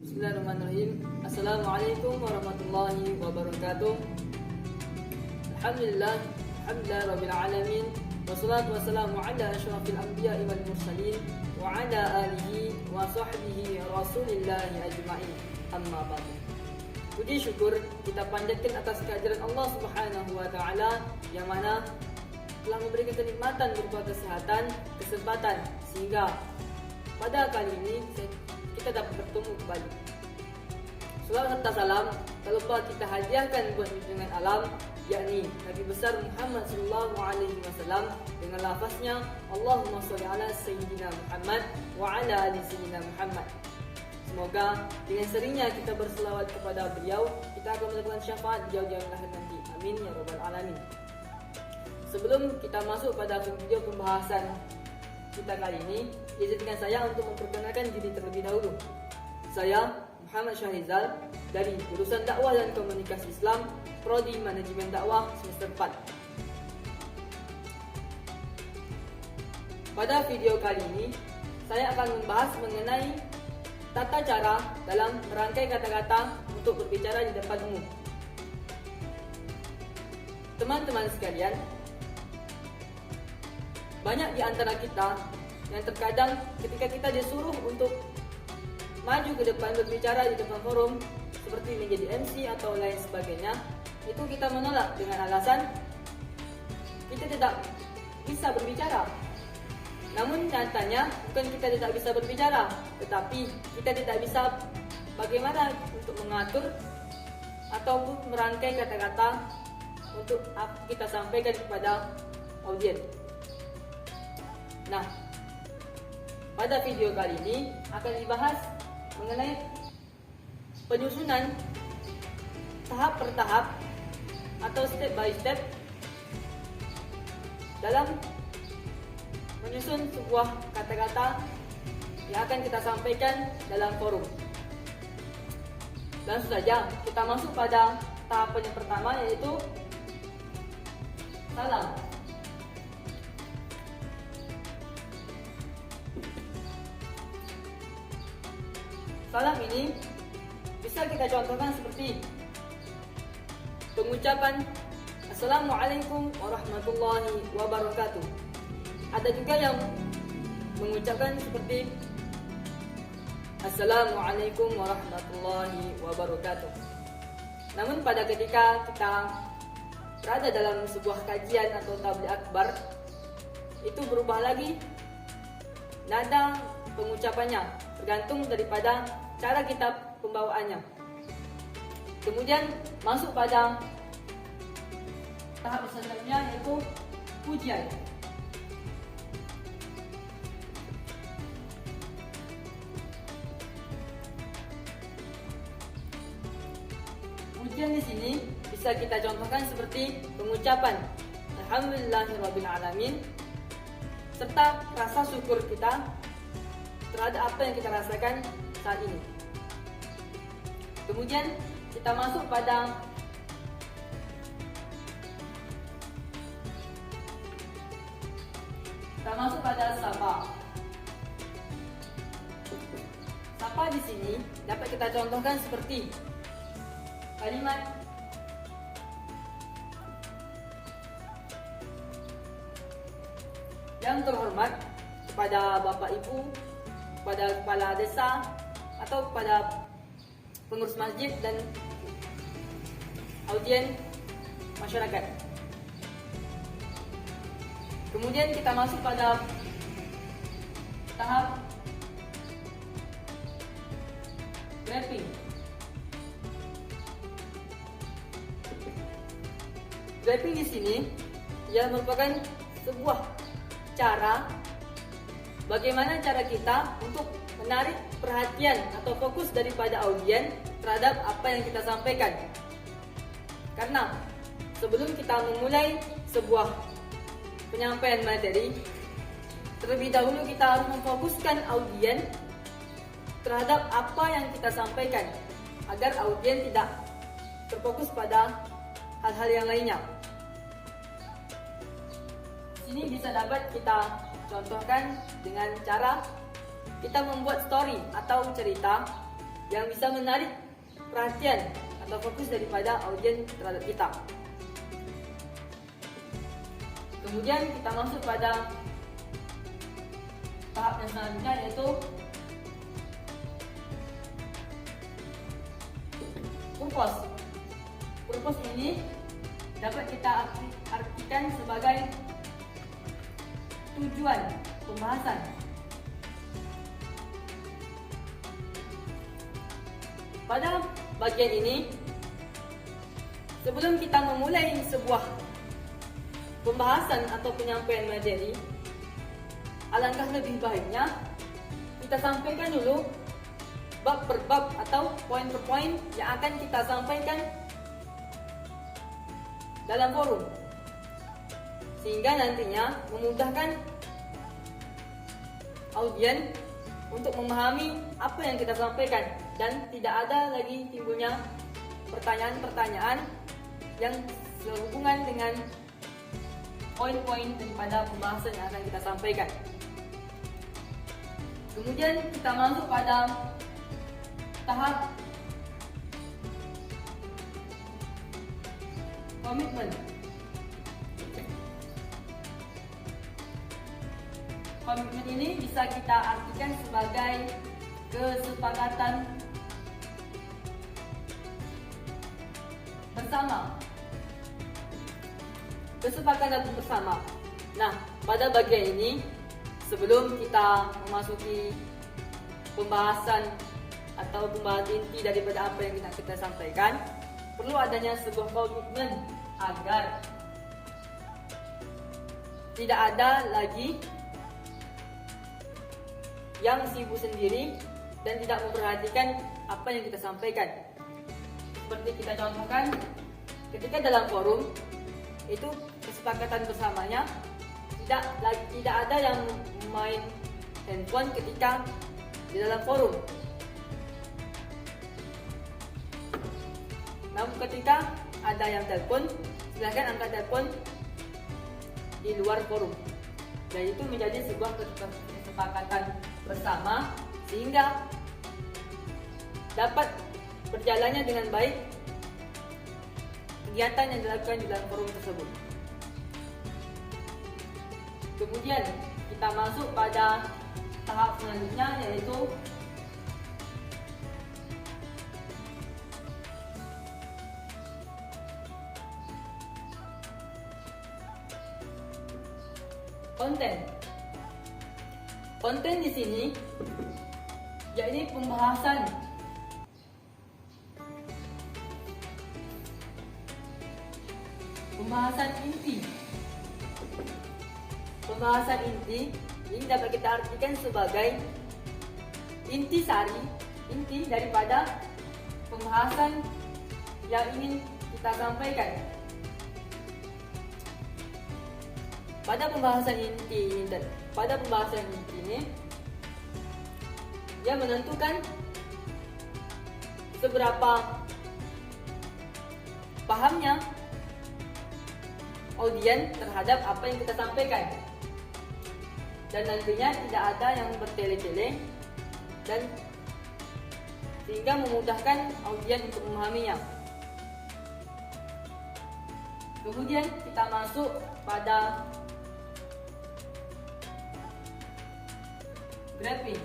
Bismillahirrahmanirrahim. Assalamualaikum warahmatullahi wabarakatuh. Alhamdulillah rabbil alamin. Wassalatu wassalamu ala asyrafil anbiya'i wal mursalin wa ala alihi wa sahbihi rasulillahi ajma'in. Amma ba'du. Puji syukur kita panjatkan atas kehadiran Allah Subhanahu wa taala yang mana telah memberikan kenikmatan berupa kesehatan, kesempatan sehingga pada kali ini kita dapat bertemu kembali. Salawat serta salam tak lupa kita hadiahkan buat junjungan alam, yakni Nabi besar Muhammad sallallahu alaihi wasallam dengan lafaznya Allahumma shalli ala sayyidina Muhammad wa ala ali sayyidina Muhammad. Semoga dengan seringnya kita berselawat kepada beliau, kita akan mendapatkan syafaat di jauh-jauh lahir nanti. Amin ya rabbal alamin. Sebelum kita masuk pada video pembahasan kita kali ini, izinkan saya untuk memperkenalkan diri terlebih dahulu. Saya Muhammad Syahrizal dari jurusan Dakwah dan Komunikasi Islam, Prodi Manajemen Dakwah semester 4. Pada video kali ini, saya akan membahas mengenai tata cara dalam merangkai kata-kata untuk berbicara di depan umum. Teman-teman sekalian, banyak di antara kita yang terkadang ketika kita disuruh untuk maju ke depan berbicara di depan forum seperti menjadi MC atau lain sebagainya, itu kita menolak dengan alasan kita tidak bisa berbicara. Namun nyatanya bukan kita tidak bisa berbicara, tetapi kita tidak bisa bagaimana untuk mengatur ataupun merangkai kata-kata untuk kita sampaikan kepada audiens. Nah, pada video kali ini akan dibahas mengenai penyusunan tahap per tahap atau step by step dalam menyusun sebuah kata-kata yang akan kita sampaikan dalam forum. Langsung saja kita masuk pada tahapan yang pertama, yaitu salam. Salam ini bisa kita contohkan seperti pengucapan Assalamualaikum warahmatullahi wabarakatuh. Ada juga yang mengucapkan seperti Assalamualaikum warahmatullahi wabarakatuh. Namun pada ketika kita berada dalam sebuah kajian atau tabligh akbar, itu berubah lagi nada pengucapannya, tergantung daripada cara kita pembawaannya. Kemudian masuk pada tahap selanjutnya, yaitu pujian. Pujian di sini bisa kita contohkan seperti pengucapan Alhamdulillahirabbil alamin serta rasa syukur kita terhadap apa yang kita rasakan saat ini. Kemudian kita masuk pada sapa. Sapa di sini dapat kita contohkan seperti kalimat yang terhormat kepada Bapak Ibu, kepada kepala desa atau kepada pengurus masjid dan audiens masyarakat. Kemudian kita masuk pada tahap briefing. Briefing di sini ia merupakan sebuah cara bagaimana cara kita untuk menarik perhatian atau fokus daripada audiens terhadap apa yang kita sampaikan. Karena sebelum kita memulai sebuah penyampaian materi, terlebih dahulu kita harus memfokuskan audiens terhadap apa yang kita sampaikan agar audiens tidak terfokus pada hal-hal yang lainnya. Ini bisa dapat kita contohkan dengan cara kita membuat story atau cerita yang bisa menarik perhatian atau fokus daripada audiens terhadap kita. Kemudian kita masuk pada tahap yang selanjutnya, yaitu purpose. Purpose ini dapat kita artikan sebagai tujuan pembahasan. Pada bagian ini, sebelum kita memulai sebuah pembahasan atau penyampaian materi, alangkah lebih baiknya kita sampaikan dulu bab per bab atau poin per poin yang akan kita sampaikan dalam forum, sehingga nantinya memudahkan audiens untuk memahami apa yang kita sampaikan dan tidak ada lagi timbulnya pertanyaan-pertanyaan yang sehubungan dengan poin-poin daripada pembahasan yang akan kita sampaikan. Kemudian kita masuk pada tahap komitmen. Komitmen ini bisa kita artikan sebagai kesepakatan bersama. Kesepakatan bersama. Nah, pada bagian ini, sebelum kita memasuki pembahasan atau pembahasan inti daripada apa yang kita sampaikan, perlu adanya sebuah komitmen agar tidak ada lagi yang sibuk sendiri dan tidak memperhatikan apa yang kita sampaikan. Seperti kita contohkan, ketika dalam forum itu kesepakatan bersamanya tidak ada yang main handphone ketika di dalam forum. Namun ketika ada yang telepon, silahkan angkat telepon di luar forum. Dan itu menjadi sebuah kesepakatan bersama sehingga dapat berjalannya dengan baik kegiatan yang dilakukan di dalam forum tersebut. Kemudian kita masuk pada tahap selanjutnya, yaitu konten. Konten di sini yakni pembahasan inti. Pembahasan inti ini dapat kita artikan sebagai inti daripada pembahasan yang ingin kita sampaikan. Pada pembahasan inti ini, dia menentukan seberapa pahamnya audiens terhadap apa yang kita sampaikan, dan nantinya tidak ada yang bertele-tele dan sehingga memudahkan audiens untuk memahaminya. Kemudian kita masuk pada graphing.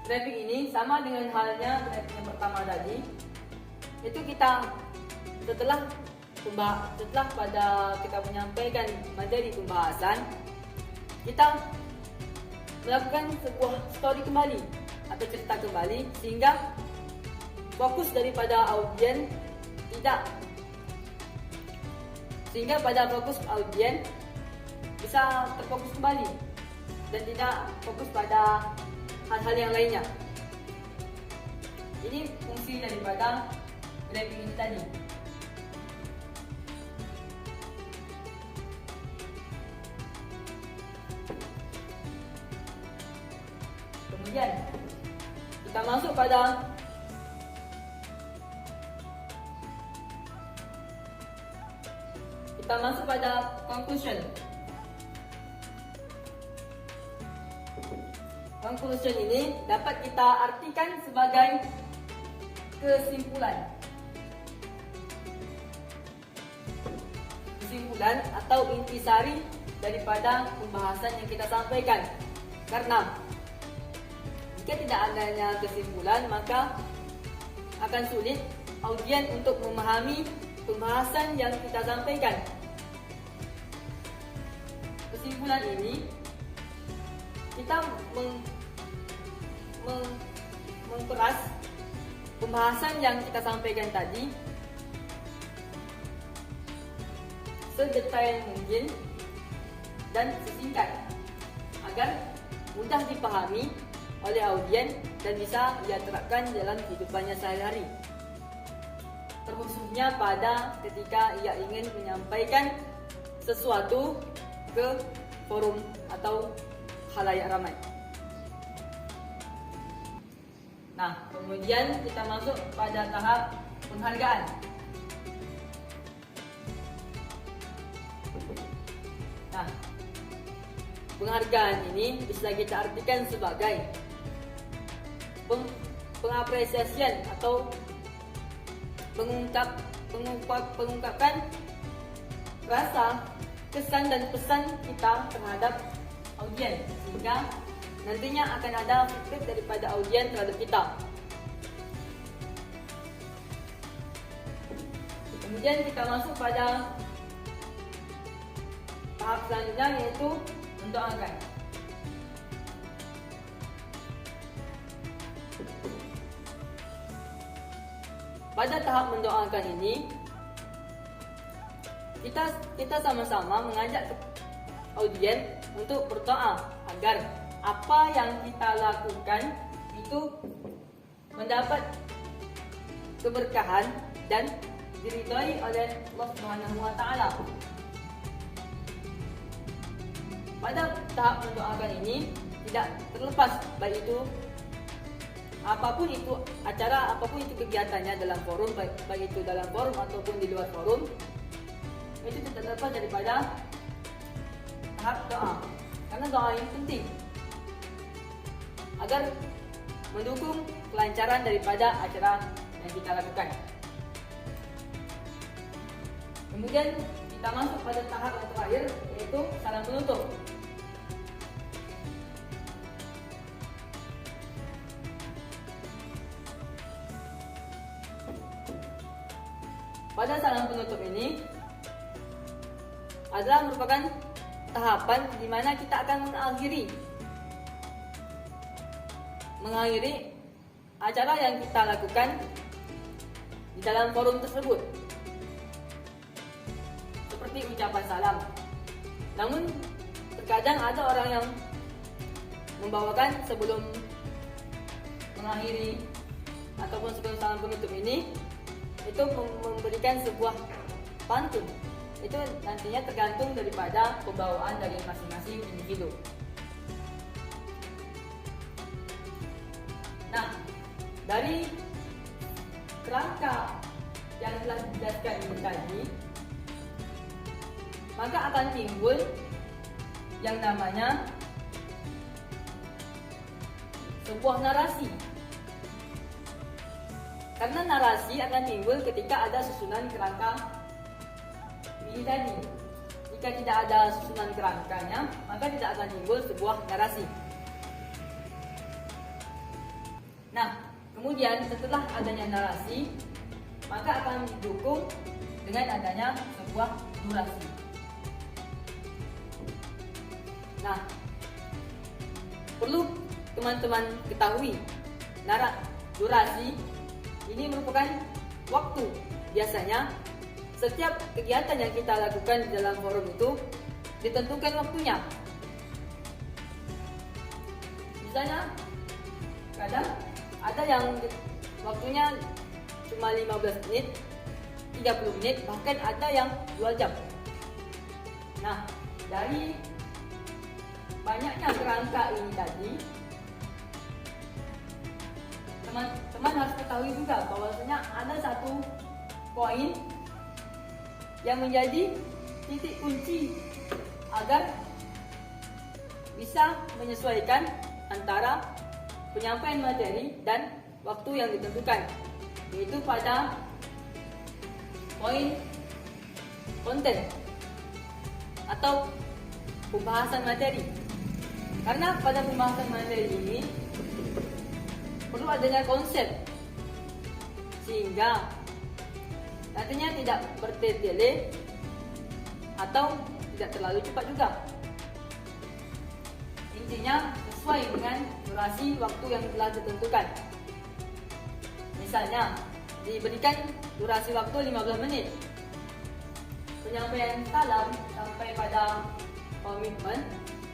Graphing ini sama dengan halnya graphing yang pertama tadi. Itu kita setelah pada kita menyampaikan materi pembahasan, kita melakukan sebuah story kembali atau cerita kembali sehingga fokus daripada audiens bisa terfokus kembali dan tidak fokus pada hal-hal yang lainnya. Ini fungsi daripada graphing ini tadi. Kemudian kita masuk pada conclusion. Conclusion ini dapat kita artikan sebagai kesimpulan. Kesimpulan atau intisari daripada pembahasan yang kita sampaikan. Karena jika tidak adanya kesimpulan, maka akan sulit audien untuk memahami pembahasan yang kita sampaikan. Kesimpulan ini kita memperas pembahasan yang kita sampaikan tadi sedetail mungkin dan sesingkat agar mudah dipahami oleh audien dan bisa ia terapkan dalam kehidupannya sehari-hari, terkhususnya pada ketika ia ingin menyampaikan sesuatu ke forum atau khalayak ramai. Nah, kemudian kita masuk pada tahap penghargaan. Nah, penghargaan ini bisa kita artikan sebagai pengapresiasian atau pengungkapkan rasa, kesan dan pesan kita terhadap audien, sehingga nantinya akan ada feedback daripada audien terhadap kita. Kemudian kita masuk pada tahap selanjutnya, yaitu mendoakan. Pada tahap mendoakan ini, kita sama-sama mengajak audien untuk berdoa agar apa yang kita lakukan itu mendapat keberkahan dan diridhai oleh Allah Subhanahu wa taala. Pada tahap mendoakan ini tidak terlepas baik itu apapun itu acara, apapun itu kegiatannya dalam forum, baik itu dalam forum ataupun di luar forum, itu tidak terlepas daripada tahap doa. Karena doa ini penting agar mendukung kelancaran daripada acara yang kita lakukan. Kemudian kita masuk pada tahap yang terakhir, yaitu salam penutup. Pada salam penutup ini adalah merupakan tahapan di mana kita akan mengakhiri acara yang kita lakukan di dalam forum tersebut, seperti ucapan salam. Namun terkadang ada orang yang membawakan sebelum mengakhiri ataupun sebelum salam penutup ini itu memberikan sebuah pantun. Itu nantinya tergantung daripada pembawaan dari masing-masing individu. Nah, dari kerangka yang telah dijelaskan ini tadi, maka akan timbul yang namanya sebuah narasi. Karena narasi akan timbul ketika ada susunan kerangka ini tadi. Jika tidak ada susunan kerangkanya, maka tidak akan timbul sebuah narasi. Nah, kemudian setelah adanya narasi, maka akan didukung dengan adanya sebuah durasi. Nah, perlu teman-teman ketahui, durasi ini merupakan waktu. Biasanya setiap kegiatan yang kita lakukan di dalam forum itu ditentukan waktunya. Misalnya, kadang ada yang waktunya cuma 15 menit, 30 menit, bahkan ada yang 2 jam. Nah, dari banyaknya kerangka ini tadi, teman-teman harus ketahui juga bahwasanya ada satu poin yang menjadi titik kunci agar bisa menyesuaikan antara penyampaian materi dan waktu yang ditentukan, yaitu pada poin konten atau pembahasan materi. Karena pada pembahasan materi ini perlu adanya konsep, sehingga nantinya tidak bertele-tele atau tidak terlalu cepat juga. Intinya sesuai dengan durasi waktu yang telah ditentukan. Misalnya diberikan durasi waktu 15 menit, penyampaian salam sampai pada komitmen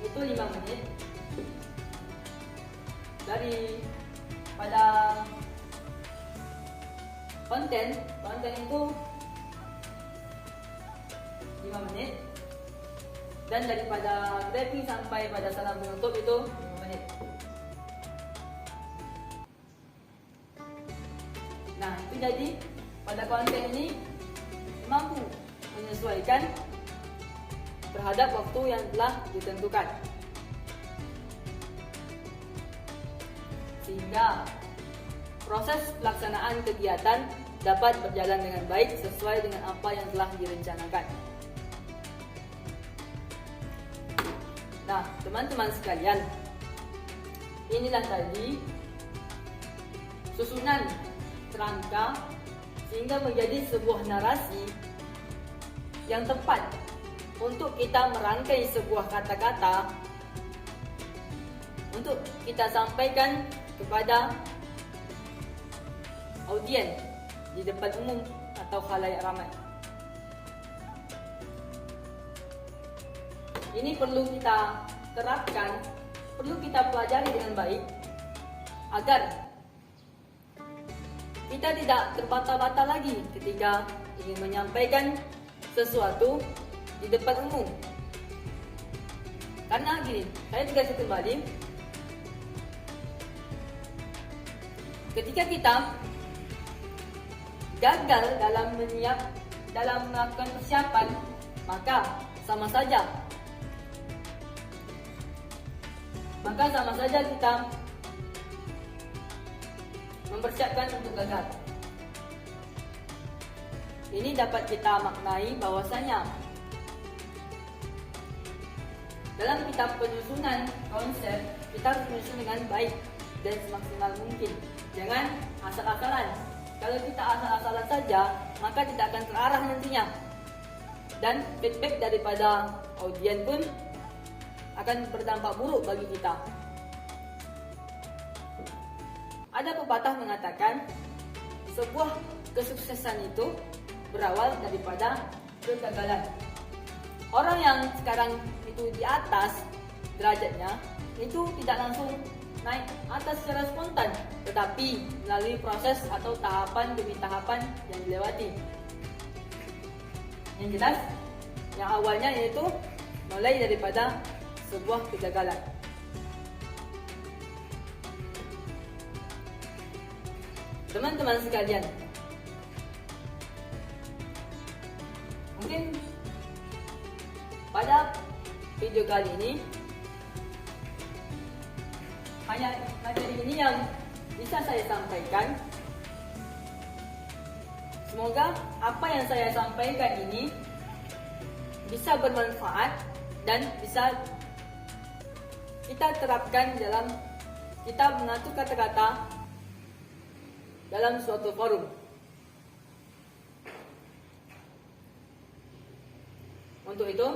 itu 5 menit. Dari pada konten itu 5 menit, dan daripada briefing sampai pada salam penutup itu 5 menit. Nah, itu jadi pada konten ini mampu menyesuaikan terhadap waktu yang telah ditentukan, sehingga proses pelaksanaan kegiatan dapat berjalan dengan baik sesuai dengan apa yang telah direncanakan. Nah, teman-teman sekalian, inilah tadi susunan kerangka sehingga menjadi sebuah narasi yang tepat untuk kita merangkai sebuah kata-kata untuk kita sampaikan kepada audien di depan umum atau khalayak ramai. Ini perlu kita terapkan, perlu kita pelajari dengan baik agar kita tidak terbata-bata lagi ketika ingin menyampaikan sesuatu di depan umum. Karena gini, saya tegaskan kembali, ketika kita gagal dalam melakukan persiapan, maka sama saja kita mempersiapkan untuk gagal. Ini dapat kita maknai bahwasanya dalam kita penyusunan konsep, kita harus menyusun dengan baik dan semaksimal mungkin. Jangan asal-asalan. Kalau kita asal-asalan saja, maka tidak akan terarah nantinya. Dan feedback daripada audien pun akan berdampak buruk bagi kita. Ada pepatah mengatakan, sebuah kesuksesan itu berawal daripada kegagalan. Orang yang sekarang itu di atas derajatnya, itu tidak langsung naik atas secara spontan, tetapi melalui proses atau tahapan demi tahapan yang dilewati. Yang jelas, yang awalnya yaitu mulai daripada sebuah kegagalan. Teman-teman sekalian, mungkin pada video kali ini hanya materi ini yang bisa saya sampaikan. Semoga apa yang saya sampaikan ini bisa bermanfaat dan bisa kita terapkan dalam kita mengatur kata-kata dalam suatu forum. Untuk itu,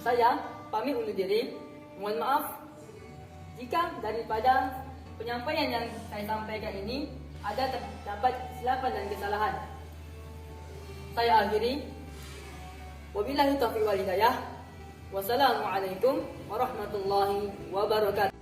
saya pamit undur diri. Mohon maaf jika daripada penyampaian yang saya sampaikan ini ada terdapat kesilapan dan kesalahan. Saya akhiri. Wabillahi taufiq wal hidayah. Wassalamualaikum warahmatullahi wabarakatuh.